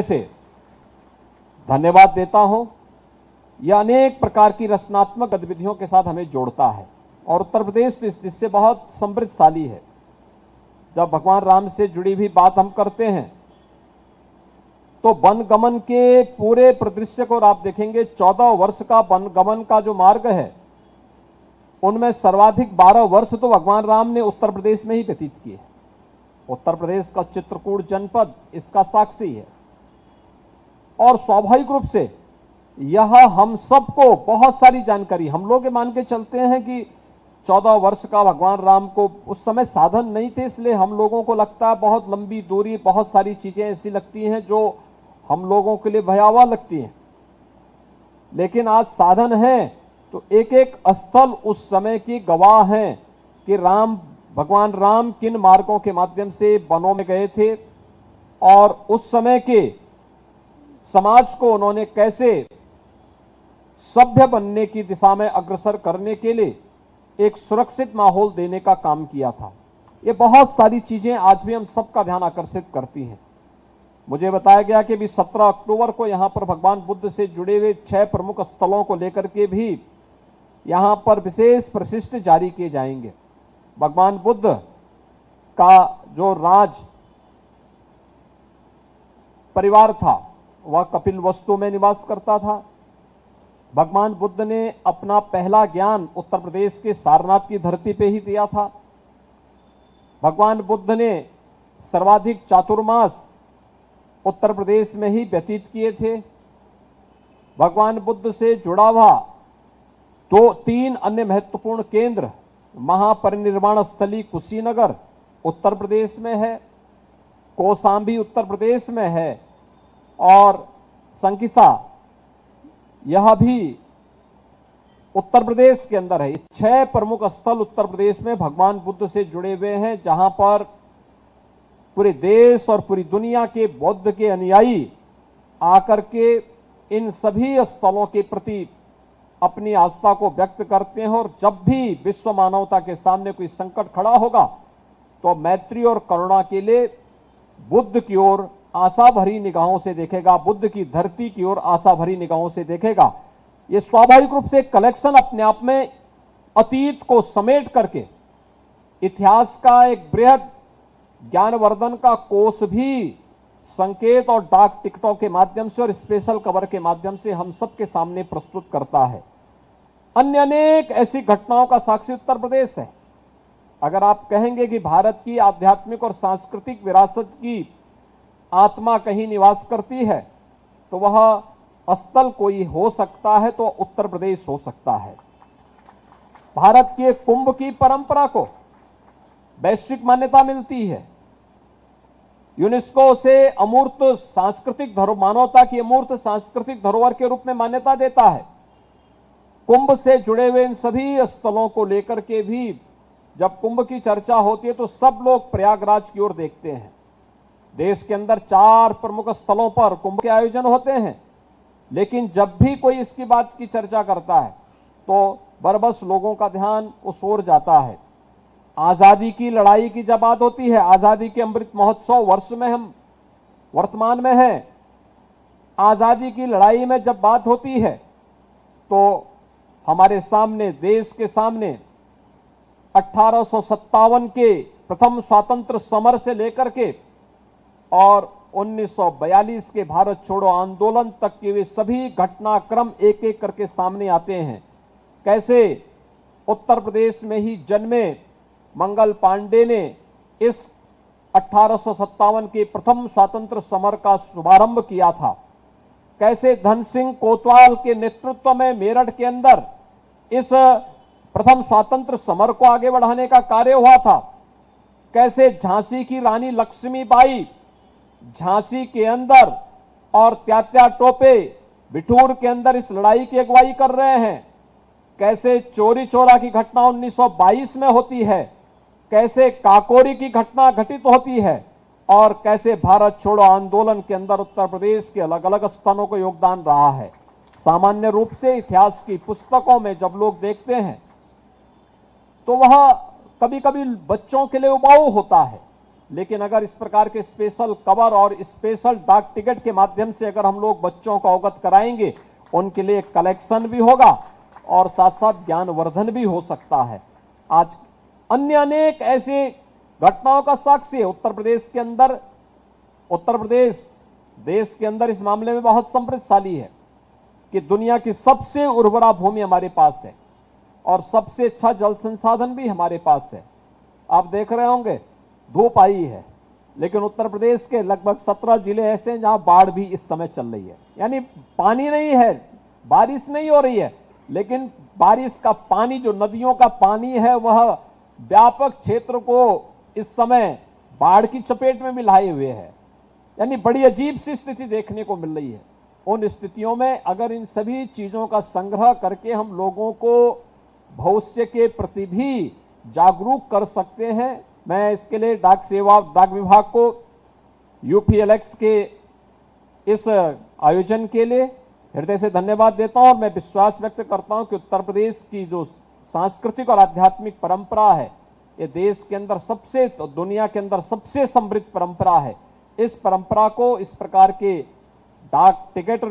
से धन्यवाद देता हूं। यह अनेक प्रकार की रचनात्मक गतिविधियों के साथ हमें जोड़ता है और उत्तर प्रदेश इस दिशा बहुत समृद्धशाली है। जब भगवान राम से जुड़ी हुई बात हम करते हैं तो वनगमन के पूरे परिदृश्य को आप देखेंगे। 14 वर्ष का वनगमन का जो मार्ग है उनमें सर्वाधिक 12 वर्ष तो भगवान राम ने उत्तर प्रदेश में ही व्यतीत किए। उत्तर प्रदेश का चित्रकूट जनपद इसका साक्षी है और स्वाभाविक रूप से यह हम सबको बहुत सारी जानकारी, हम लोग मान के चलते हैं कि 14 वर्ष का भगवान राम को उस समय साधन नहीं थे, इसलिए हम लोगों को लगता है बहुत लंबी दूरी, बहुत सारी चीजें ऐसी लगती हैं जो हम लोगों के लिए भयावह लगती हैं। लेकिन आज साधन है तो एक एक स्थल उस समय की गवाह हैं कि भगवान राम किन मार्गों के माध्यम से वनों में गए थे और उस समय के समाज को उन्होंने कैसे सभ्य बनने की दिशा में अग्रसर करने के लिए एक सुरक्षित माहौल देने का काम किया था। ये बहुत सारी चीजें आज भी हम सबका ध्यान आकर्षित करती हैं। मुझे बताया गया कि भी 17 अक्टूबर को यहां पर भगवान बुद्ध से जुड़े हुए 6 प्रमुख स्थलों को लेकर के भी यहां पर विशेष प्रशिष्ट जारी किए जाएंगे। भगवान बुद्ध का जो राज परिवार था वह कपिलवस्तु में निवास करता था। भगवान बुद्ध ने अपना पहला ज्ञान उत्तर प्रदेश के सारनाथ की धरती पे ही दिया था। भगवान बुद्ध ने सर्वाधिक चातुर्मास उत्तर प्रदेश में ही व्यतीत किए थे। भगवान बुद्ध से जुड़ा हुआ 3 अन्य महत्वपूर्ण केंद्र, महापरिनिर्वाण स्थली कुशीनगर उत्तर प्रदेश में है, कौशाम्बी उत्तर प्रदेश में है और संकिसा यह भी उत्तर प्रदेश के अंदर है। 6 प्रमुख स्थल उत्तर प्रदेश में भगवान बुद्ध से जुड़े हुए हैं, जहां पर पूरे देश और पूरी दुनिया के बौद्ध के अनुयायी आकर के इन सभी स्थलों के प्रति अपनी आस्था को व्यक्त करते हैं। और जब भी विश्व मानवता के सामने कोई संकट खड़ा होगा तो मैत्री और करुणा के लिए बुद्ध की ओर आशा भरी निगाहों से देखेगा, बुद्ध की धरती की ओर आशा भरी निगाहों से देखेगा। यह स्वाभाविक रूप से कलेक्शन अपने आप में अतीत को समेट करके इतिहास का एक बृहद ज्ञानवर्धन का कोष भी संकेत और डाक टिकटों के माध्यम से और स्पेशल कवर के माध्यम से हम सबके सामने प्रस्तुत करता है। अन्य अनेक ऐसी घटनाओं का साक्षी उत्तर प्रदेश है। अगर आप कहेंगे कि भारत की आध्यात्मिक और सांस्कृतिक विरासत की आत्मा कहीं निवास करती है तो वह स्थल कोई हो सकता है तो उत्तर प्रदेश हो सकता है। भारत की कुंभ की परंपरा को वैश्विक मान्यता मिलती है। यूनेस्को से अमूर्त सांस्कृतिक धरोहर, मानवता की अमूर्त सांस्कृतिक धरोहर के रूप में मान्यता देता है। कुंभ से जुड़े हुए इन सभी स्थलों को लेकर के भी जब कुंभ की चर्चा होती है तो सब लोग प्रयागराज की ओर देखते हैं। देश के अंदर 4 प्रमुख स्थलों पर कुंभ के आयोजन होते हैं, लेकिन जब भी कोई इसकी बात की चर्चा करता है तो बरबस लोगों का ध्यान उस ओर जाता है। आजादी की लड़ाई की जब बात होती है, आजादी के अमृत महोत्सव वर्ष में हम वर्तमान में हैं, आजादी की लड़ाई में जब बात होती है तो हमारे सामने, देश के सामने 1857 के प्रथम स्वातंत्र समर से लेकर के और 1942 के भारत छोड़ो आंदोलन तक के वे सभी घटनाक्रम एक एक करके सामने आते हैं। कैसे उत्तर प्रदेश में ही जन्मे मंगल पांडे ने इस 1857 के प्रथम स्वातंत्र समर का शुभारंभ किया था। कैसे धन सिंह कोतवाल के नेतृत्व में मेरठ के अंदर इस प्रथम स्वातंत्र समर को आगे बढ़ाने का कार्य हुआ था। कैसे झांसी की रानी लक्ष्मीबाई झांसी के अंदर और त्यात्या टोपे बिठूर के अंदर इस लड़ाई की अगुवाई कर रहे हैं। कैसे चोरी चोरा की घटना 1922 में होती है, कैसे काकोरी की घटना घटित होती है और कैसे भारत छोड़ो आंदोलन के अंदर उत्तर प्रदेश के अलग अलग स्थानों को योगदान रहा है। सामान्य रूप से इतिहास की पुस्तकों में जब लोग देखते हैं तो वह कभी कभी बच्चों के लिए उबाऊ होता है, लेकिन अगर इस प्रकार के स्पेशल कवर और स्पेशल डाक टिकट के माध्यम से अगर हम लोग बच्चों को अवगत कराएंगे, उनके लिए कलेक्शन भी होगा और साथ साथ ज्ञानवर्धन भी हो सकता है। आज अन्य अनेक ऐसे घटनाओं का साक्षी है उत्तर प्रदेश के अंदर। उत्तर प्रदेश देश के अंदर इस मामले में बहुत समृद्धशाली है कि दुनिया की सबसे उर्वरा भूमि हमारे पास है और सबसे अच्छा जल संसाधन भी हमारे पास है। आप देख रहे होंगे धूप आई है, लेकिन उत्तर प्रदेश के लगभग 17 जिले ऐसे हैं जहां बाढ़ भी इस समय चल रही है। यानी पानी नहीं है, बारिश नहीं हो रही है, लेकिन बारिश का पानी, जो नदियों का पानी है, वह व्यापक क्षेत्र को इस समय बाढ़ की चपेट में मिलाए हुए है। यानी बड़ी अजीब सी स्थिति देखने को मिल रही है। उन स्थितियों में अगर इन सभी चीजों का संग्रह करके हम लोगों को भविष्य के प्रति भी जागरूक कर सकते हैं, मैं इसके लिए डाक विभाग को यूपीएलएक्स के इस आयोजन के लिए हृदय से धन्यवाद देता हूं और मैं विश्वास व्यक्त करता हूं कि उत्तर प्रदेश की जो सांस्कृतिक और आध्यात्मिक परंपरा है, ये देश के अंदर सबसे, तो दुनिया के अंदर सबसे समृद्ध परंपरा है। इस परंपरा को इस प्रकार के डाक टिकट